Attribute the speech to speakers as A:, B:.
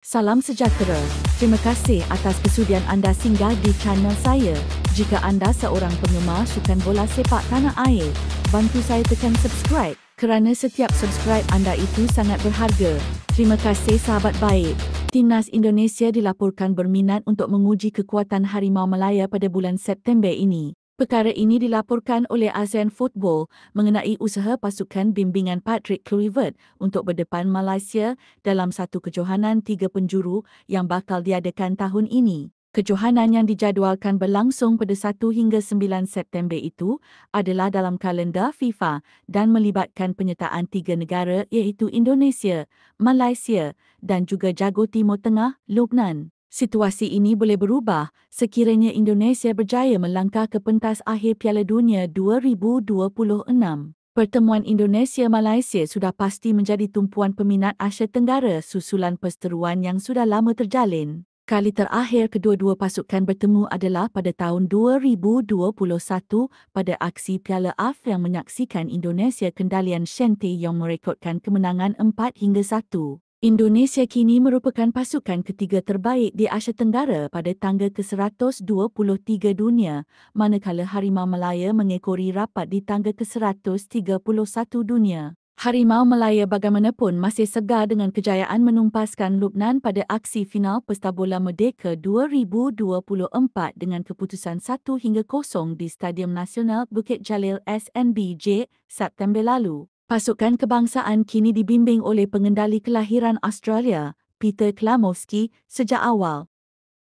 A: Salam sejahtera. Terima kasih atas kesudian anda singgah di channel saya. Jika anda seorang penggemar sukan bola sepak tanah air, bantu saya tekan subscribe kerana setiap subscribe anda itu sangat berharga. Terima kasih sahabat baik. Timnas Indonesia dilaporkan berminat untuk menguji kekuatan Harimau Malaya pada bulan September ini. Perkara ini dilaporkan oleh ASEAN Football mengenai usaha pasukan bimbingan Patrick Kluivert untuk berdepan Malaysia dalam satu kejohanan 3 penjuru yang bakal diadakan tahun ini. Kejohanan yang dijadualkan berlangsung pada 1 hingga 9 September itu adalah dalam kalendar FIFA dan melibatkan penyertaan 3 negara iaitu Indonesia, Malaysia dan juga jago Timur Tengah, Lubnan. Situasi ini boleh berubah sekiranya Indonesia berjaya melangkah ke pentas akhir Piala Dunia 2026. Pertemuan Indonesia-Malaysia sudah pasti menjadi tumpuan peminat Asia Tenggara susulan perseteruan yang sudah lama terjalin. Kali terakhir kedua-dua pasukan bertemu adalah pada tahun 2021 pada aksi Piala AFF yang menyaksikan Indonesia kendalian Shanty yang merekodkan kemenangan 4-1. Indonesia kini merupakan pasukan ketiga terbaik di Asia Tenggara pada tangga ke-123 dunia, manakala Harimau Malaya mengekori rapat di tangga ke-131 dunia. Harimau Malaya bagaimanapun masih segar dengan kejayaan menumpaskan Lubnan pada aksi final Pesta Bola Merdeka 2024 dengan keputusan 1-0 di Stadium Nasional Bukit Jalil SNBJ September lalu. Pasukan kebangsaan kini dibimbing oleh pengendali kelahiran Australia, Peter Klamowski, sejak awal.